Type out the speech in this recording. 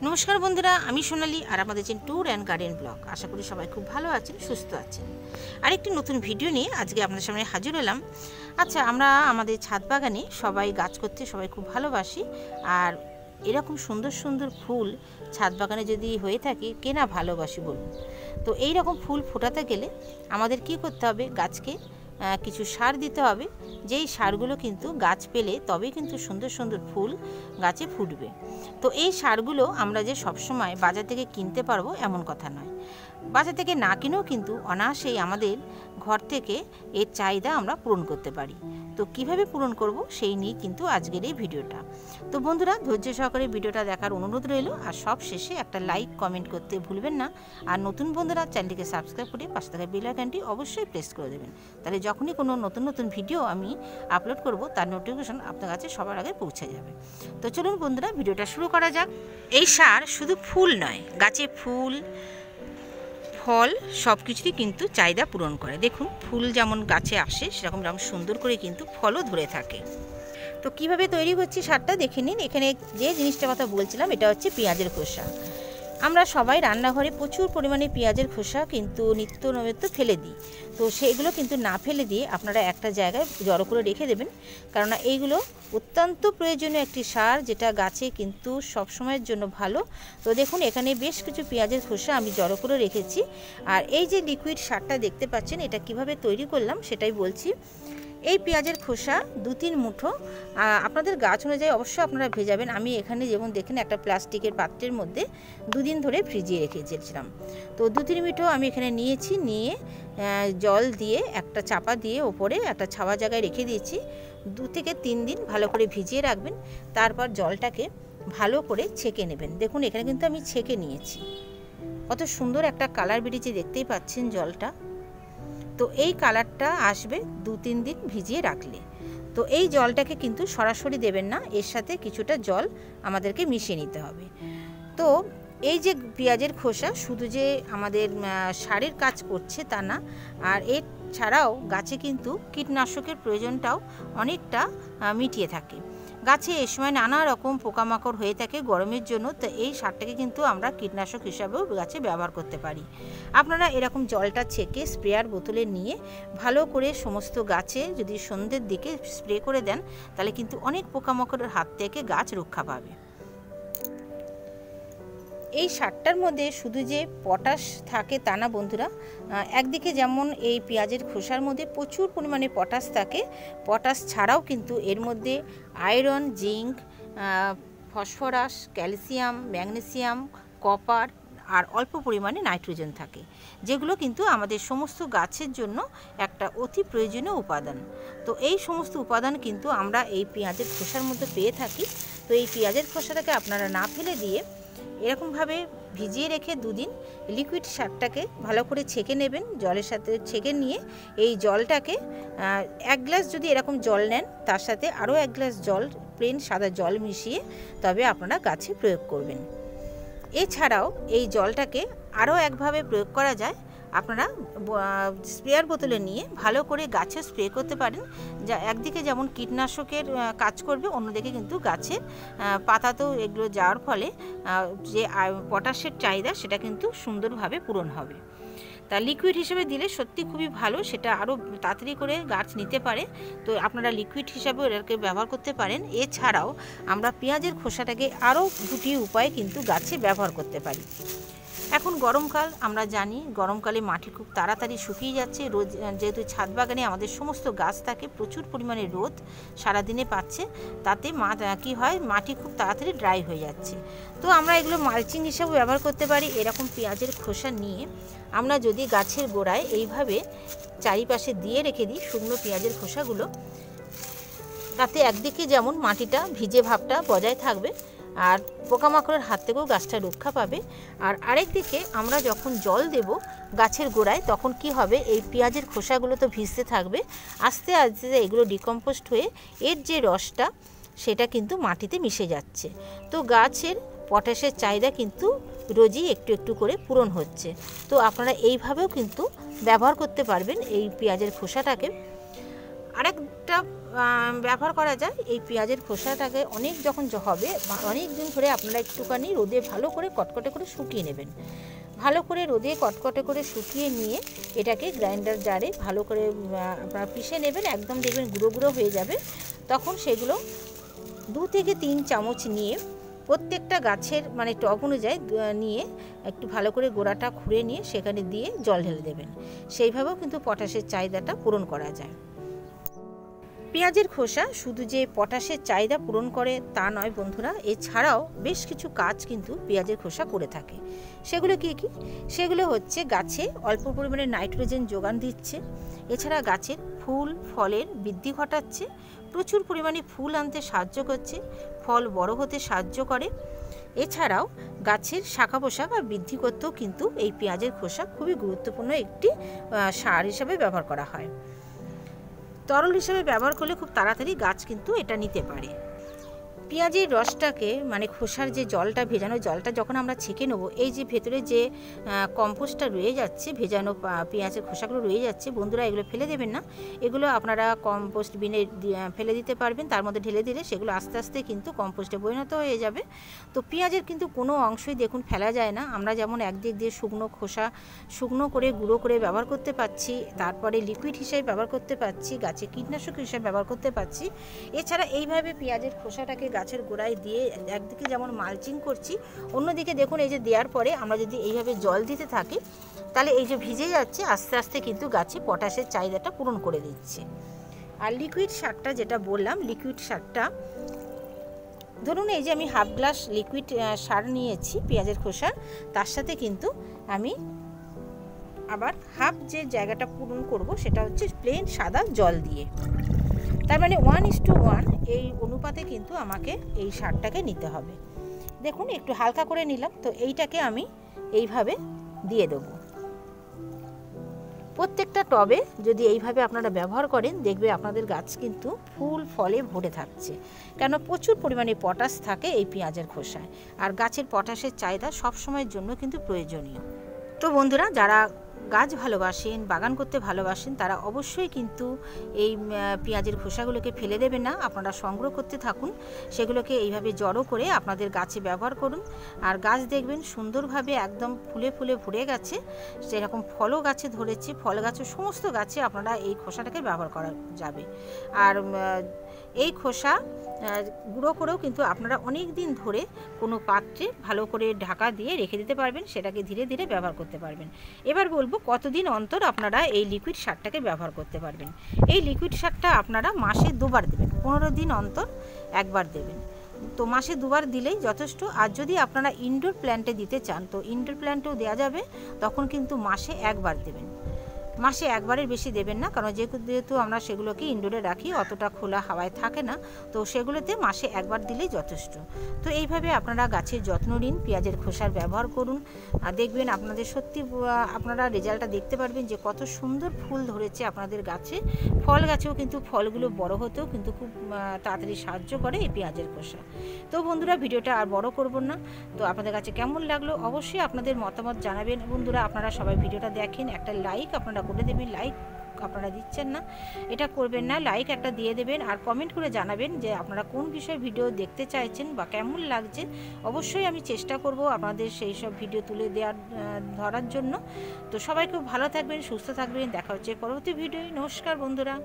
নমস্কার বন্ধুরা, আমি সোনালি আর আমাদের channel tour and garden blog. আশা করি সবাই খুব ভালো আছেন, সুস্থ আছেন। আরেকটি নতুন ভিডিও নিয়ে আজকে আপনাদের সামনে হাজির হলাম। আচ্ছা, আমরা আমাদের ছাদ বাগানে সবাই গাছ করতে সবাই খুব ভালোবাসি, আর এরকম সুন্দর সুন্দর ফুল ছাদ বাগানে যদি হয়ে থাকে কে না ভালোবাসি বলুন। তো এই রকম ফুল ফোটাতে গেলে আমাদের কি করতে হবে, গাছকে কিছু সার দিতে হবে। যেই সারগুলো কিন্তু গাছ পেলে তবেই কিন্তু সুন্দর সুন্দর ফুল গাছে ফুটবে। তো এই সারগুলো আমরা যে সবসময় বাজার থেকে কিনতে পারবো এমন কথা নয়, বাজার থেকে না কিনেও কিন্তু অনায়াসেই আমাদের ঘর থেকে এর চাহিদা আমরা পূরণ করতে পারি। তো কিভাবে পূরণ করব সেই নিয়ে কিন্তু আজকের এই ভিডিওটা। তো বন্ধুরা, ধৈর্য সহকারে ভিডিওটা দেখার অনুরোধ রইল, আর সব শেষে একটা লাইক কমেন্ট করতে ভুলবেন না। আর নতুন বন্ধুরা চ্যানেলটিকে সাবস্ক্রাইব করে পাশে থাকা বেল আইকনটি অবশ্যই প্রেস করে দেবেন, তাহলে যখনই কোনো নতুন নতুন ভিডিও আমি আপলোড করব তার নোটিফিকেশন আপনার কাছে সবার আগে পৌঁছে যাবে। তো চলুন বন্ধুরা, ভিডিওটা শুরু করা যাক। এই সার শুধু ফুল নয়, গাছে ফুল ফল সব কিছুরই কিন্তু চাহিদা পূরণ করে। দেখুন, ফুল যেমন গাছে আসে সেরকম যেমন সুন্দর করে কিন্তু ফলও ধরে থাকে। তো কিভাবে তৈরি হচ্ছে সারটা দেখে নিন। এখানে যে জিনিসটার কথা বলছিলাম এটা হচ্ছে পেঁয়াজের খোসা। আমরা সবাই রান্নাঘরে প্রচুর পরিমাণে পেঁয়াজের খোসা কিন্তু নিত্য নৈমিত্য ফেলে দিই। তো সেইগুলো কিন্তু না ফেলে দিয়ে আপনারা একটা জায়গায় জড়ো করে রেখে দেবেন, কেননা এইগুলো অত্যন্ত প্রয়োজনীয় একটি সার, যেটা গাছে কিন্তু সব সময়ের জন্য ভালো। তো দেখুন, এখানে বেশ কিছু পেঁয়াজের খোসা আমি জড়ো করে রেখেছি। আর এই যে লিকুইড সারটা দেখতে পাচ্ছেন, এটা কিভাবে তৈরি করলাম সেটাই বলছি। এই পেঁয়াজের খোসা 2-3 মুঠো আপনাদের গাছ অনুযায়ী অবশ্যই আপনারা ভেজাবেন। আমি এখানে যেমন দেখেন একটা প্লাস্টিকের পাত্রের মধ্যে 2 দিন ধরে ফ্রিজিয়ে রেখেছিলাম। তো 2-3 মুঠো আমি এখানে নিয়েছি, নিয়ে জল দিয়ে একটা চাপা দিয়ে ওপরে একটা ছাওয়া জায়গায় রেখে দিয়েছি। 2 থেকে 3 দিন ভালো করে ভিজিয়ে রাখবেন। তারপর জলটাকে ভালো করে ছেঁকে নেবেন। দেখুন, এখানে কিন্তু আমি ছেঁকে নিয়েছি। কত সুন্দর একটা কালার বেরিয়েছে, দেখতেই পাচ্ছেন জলটা। তো এই কালারটা আসবে 2-3 দিন ভিজিয়ে রাখলে। তো এই জলটাকে কিন্তু সরাসরি দেবেন না, এর সাথে কিছুটা জল আমাদেরকে মিশিয়ে নিতে হবে। তো এই যে পেঁয়াজের খোসা শুধু যে আমাদের সারের কাজ করছে তা না, আর এর ছাড়াও গাছে কিন্তু কীটনাশকের প্রয়োজনটাও অনেকটা মিটিয়ে থাকে। গাছে এই সময় নানা রকম পোকামাকড় হয়ে থাকে গরমের জন্য, তো এই সারটাকে কিন্তু আমরা কীটনাশক হিসাবেও গাছে ব্যবহার করতে পারি। আপনারা এরকম জলটা ছেঁকে স্প্রেয়ার বোতলে নিয়ে ভালো করে সমস্ত গাছে যদি সন্ধ্যের দিকে স্প্রে করে দেন, তাহলে কিন্তু অনেক পোকামাকড়ের হাত থেকে গাছ রক্ষা পাবে। এই সারটার মধ্যে শুধু যে পটাশ থাকে তা না বন্ধুরা, একদিকে যেমন এই পেঁয়াজের খোসার মধ্যে প্রচুর পরিমাণে পটাশ থাকে, পটাশ ছাড়াও কিন্তু এর মধ্যে iron, zinc, phosphorus, calcium, magnesium, copper আর অল্প পরিমাণে নাইট্রোজেন থাকে, যেগুলো কিন্তু আমাদের সমস্ত গাছের জন্য একটা অতি প্রয়োজনীয় উপাদান। তো এই সমস্ত উপাদান কিন্তু আমরা এই পেঁয়াজের খোসার মধ্যে পেয়ে থাকি। তো এই পেঁয়াজের খোসাটাকে আপনারা না ফেলে দিয়ে এরকমভাবে ভিজিয়ে রেখে 2 দিন লিকুইড সারটাকে ভালো করে ছেঁকে নেবেন। জলের সাথে ছেঁকে নিয়ে এই জলটাকে 1 গ্লাস যদি এরকম জল নেন, তার সাথে আরও 1 গ্লাস জল, প্লেন সাদা জল মিশিয়ে তবে আপনারা গাছে প্রয়োগ করবেন। এছাড়াও এই জলটাকে আরও একভাবে প্রয়োগ করা যায়। আপনারা স্প্রেয়ার বোতলে নিয়ে ভালো করে গাছে স্প্রে করতে পারেন, যা একদিকে যেমন কীটনাশকের কাজ করবে, অন্যদিকে কিন্তু গাছের পাতাতেও এগুলো যাওয়ার ফলে যে পটাশের চাহিদা সেটা কিন্তু সুন্দরভাবে পূরণ হবে। তা লিকুইড হিসেবে দিলে সত্যি খুবই ভালো, সেটা আরও তাড়াতাড়ি করে গাছ নিতে পারে। তো আপনারা লিকুইড হিসাবেও এটাকে ব্যবহার করতে পারেন। এছাড়াও আমরা পেঁয়াজের খোসাটাকে আরও 2টি উপায়ে কিন্তু গাছে ব্যবহার করতে পারি। এখন গরমকাল, আমরা জানি গরমকালে মাটি খুব তাড়াতাড়ি শুকিয়ে যাচ্ছে। রোজ যেহেতু ছাদ বাগানে আমাদের সমস্ত গাছ থাকে, প্রচুর পরিমাণে রোদ সারাদিনে পাচ্ছে, তাতে কী হয়, মাটি খুব তাড়াতাড়ি ড্রাই হয়ে যাচ্ছে। তো আমরা এগুলো মালচিং হিসাবে ব্যবহার করতে পারি। এরকম পেঁয়াজের খোসা নিয়ে আমরা যদি গাছের গোড়ায় এইভাবে চারিপাশে দিয়ে রেখে দিই শুকনো পেঁয়াজের খোসাগুলো, তাতে একদিকে যেমন মাটিটা ভিজে ভাবটা বজায় থাকবে, আর পোকামাকড়ের হাত থেকেও গাছটা রক্ষা পাবে। আর আরেকদিকে আমরা যখন জল দেব গাছের গোড়ায়, তখন কি হবে, এই পেঁয়াজের খোসাগুলো তো ভিজতে থাকবে, আস্তে আস্তে এগুলো ডিকম্পোস্ট হয়ে এর যে রসটা সেটা কিন্তু মাটিতে মিশে যাচ্ছে। তো গাছের পটাশের চাহিদা কিন্তু রোজই একটু একটু করে পূরণ হচ্ছে। তো আপনারা এইভাবেও কিন্তু ব্যবহার করতে পারবেন এই পেঁয়াজের খোসাটাকে। আরেকটা ব্যবহার করা যায় এই পেঁয়াজের খোসাটাকে অনেক যখন হবে অনেক দিন ধরে আপনারা একটুখানি রোদে ভালো করে কটকটে করে শুকিয়ে নেবেন। ভালো করে রোদে কটকটে করে শুকিয়ে নিয়ে এটাকে গ্রাইন্ডার জারে ভালো করে আপনারা পিষে নেবেন, একদম দেখবেন গুঁড়ো গুঁড়ো হয়ে যাবে। তখন সেগুলো 2 থেকে 3 চামচ নিয়ে প্রত্যেকটা গাছের মানে টব অনুযায়ী নিয়ে একটু ভালো করে গোড়াটা খুঁড়ে নিয়ে সেখানে দিয়ে জল ঢেলে দেবেন। সেইভাবেও কিন্তু পটাশের চাহিদাটা পূরণ করা যায়। পেঁয়াজের খোসা শুধু যে পটাশের চাহিদা পূরণ করে তা নয় বন্ধুরা, এছাড়াও বেশ কিছু কাজ কিন্তু পেঁয়াজের খোসা করে থাকে। সেগুলো কি কি? সেগুলো হচ্ছে গাছে অল্প পরিমাণে নাইট্রোজেন যোগান দিচ্ছে, এছাড়া গাছের ফুল ফলের বৃদ্ধি ঘটাচ্ছে, প্রচুর পরিমাণে ফুল আনতে সাহায্য করছে, ফল বড় হতে সাহায্য করে। এছাড়াও গাছের শাখা পোশাক আর বৃদ্ধি করতেও কিন্তু এই পেঁয়াজের খোসা খুবই গুরুত্বপূর্ণ একটি সার হিসাবে ব্যবহার করা হয়। তরল হিসেবে ব্যবহার করলে খুব তাড়াতাড়ি গাছ কিন্তু এটা নিতে পারে। পেঁয়াজের রসটাকে মানে খোসার যে জলটা, ভেজানো জলটা যখন আমরা ছেঁকে নেবো, এই যে ভেতরে যে কম্পোস্টটা রয়ে যাচ্ছে, ভেজানো পেঁয়াজের খোসাগুলো রয়ে যাচ্ছে, বন্ধুরা এগুলো ফেলে দেবেন না। এগুলো আপনারা কম্পোস্ট বিনে ফেলে দিতে পারবেন, তার মধ্যে ঢেলে দিলে সেগুলো আস্তে আস্তে কিন্তু কম্পোস্টে পরিণত হয়ে যাবে। তো পেঁয়াজের কিন্তু কোনো অংশই দেখুন ফেলা যায় না। আমরা যেমন একদিক দিয়ে শুকনো খোসা শুকনো করে গুঁড়ো করে ব্যবহার করতে পারছি, তারপরে লিকুইড হিসেবে ব্যবহার করতে পারছি, গাছে কীটনাশক হিসেবে ব্যবহার করতে পারছি। এছাড়া এইভাবে পেঁয়াজের খোসাটাকে গাছের গোড়ায় দিয়ে একদিকে যেমন মালচিং করছি, অন্যদিকে দেখুন এই যে দেওয়ার পরে আমরা যদি এইভাবে জল দিতে থাকি তাহলে এই যে ভিজে যাচ্ছে, আস্তে আস্তে কিন্তু গাছে পটাশের চাহিদাটা পূরণ করে দিচ্ছে। আর লিকুইড সারটা যেটা বললাম, লিকুইড সারটা ধরুন এই যে আমি হাফ গ্লাস লিকুইড সার নিয়েছি পেঁয়াজের খোসা, তার সাথে কিন্তু আমি আবার হাফ যে জায়গাটা পূরণ করব সেটা হচ্ছে প্লেন সাদা জল দিয়ে। তার মানে 1:1 এই অনুপাতে কিন্তু আমাকে এই সারটাকে নিতে হবে। দেখুন একটু হালকা করে নিলাম, তো এইটাকে আমি এইভাবে দিয়ে দেবো। প্রত্যেকটা টবে যদি এইভাবে আপনারা ব্যবহার করেন, দেখবে আপনাদের গাছ কিন্তু ফুল ফলে ভরে থাকছে, কেন প্রচুর পরিমাণে পটাশ থাকে এই পেঁয়াজের খোসায়। আর গাছের পটাশের চাহিদা সবসময়ের জন্য কিন্তু প্রয়োজনীয়। তো বন্ধুরা, যারা গাছ ভালোবাসেন, বাগান করতে ভালোবাসেন, তারা অবশ্যই কিন্তু এই পেঁয়াজের খোসাগুলোকে ফেলে দেবেন না, আপনারা সংগ্রহ করতে থাকুন। সেগুলোকে এইভাবে জড়ো করে আপনাদের গাছে ব্যবহার করুন। আর গাছ দেখবেন সুন্দরভাবে একদম ফুলে ফুলে ভরে গেছে, সেরকম ফলও গাছে ধরেছে। ফল গাছে সমস্ত গাছে আপনারা এই খোসাটাকে ব্যবহার করা যাবে। আর এই খোসা গুঁড়ো করেও কিন্তু আপনারা অনেক দিন ধরে কোনো পাত্রে ভালো করে ঢাকা দিয়ে রেখে দিতে পারবেন, সেটাকে ধীরে ধীরে ব্যবহার করতে পারবেন। এবার বলবো কতদিন অন্তর আপনারা এই লিকুইড সারটাকে ব্যবহার করতে পারবেন। এই লিকুইড সারটা আপনারা মাসে 2 বার দেবেন, 15 দিন অন্তর একবার দেবেন। তো মাসে 2 বার দিলেই যথেষ্ট। আর যদি আপনারা ইনডোর প্ল্যান্টে দিতে চান তো ইনডোর প্ল্যান্টেও দেওয়া যাবে, তখন কিন্তু মাসে 1 বার দেবেন। মাসে 1 বারের বেশি দেবেন না, কারণ যেহেতু আমরা সেগুলোকে ইনডোরে রাখি, অতটা খোলা হাওয়ায় থাকে না, তো সেগুলোতে মাসে 1 বার দিলেই যথেষ্ট। তো এইভাবে আপনারা গাছের যত্ন নিন, পেঁয়াজের খোসার ব্যবহার করুন, আর দেখবেন আপনাদের সত্যি আপনারা রেজাল্টটা দেখতে পারবেন যে কত সুন্দর ফুল ধরেছে আপনাদের গাছে। ফল গাছেও কিন্তু ফলগুলো বড় হতেও কিন্তু খুব তাড়াতাড়ি সাহায্য করে এই পেঁয়াজের খোসা। তো বন্ধুরা, ভিডিওটা আর বড় করব না। তো আপনাদের কাছে কেমন লাগলো অবশ্যই আপনাদের মতামত জানাবেন। বন্ধুরা, আপনারা সবাই ভিডিওটা দেখেন, একটা লাইক আপনারা করে দেবেন। লাইক আপনারা দিচ্ছেন না, এটা করবেন না, লাইক একটা দিয়ে দেবেন। আর কমেন্ট করে জানাবেন যে আপনারা কোন বিষয়ে ভিডিও দেখতে চাইছেন বা কেমন লাগছে। অবশ্যই আমি চেষ্টা করব আপনাদের সেই সব ভিডিও তুলে ধরার জন্য। তো সবাই খুব ভালো থাকবেন, সুস্থ থাকবেন, দেখা হচ্ছে পরবর্তী ভিডিওয়। নমস্কার বন্ধুরা।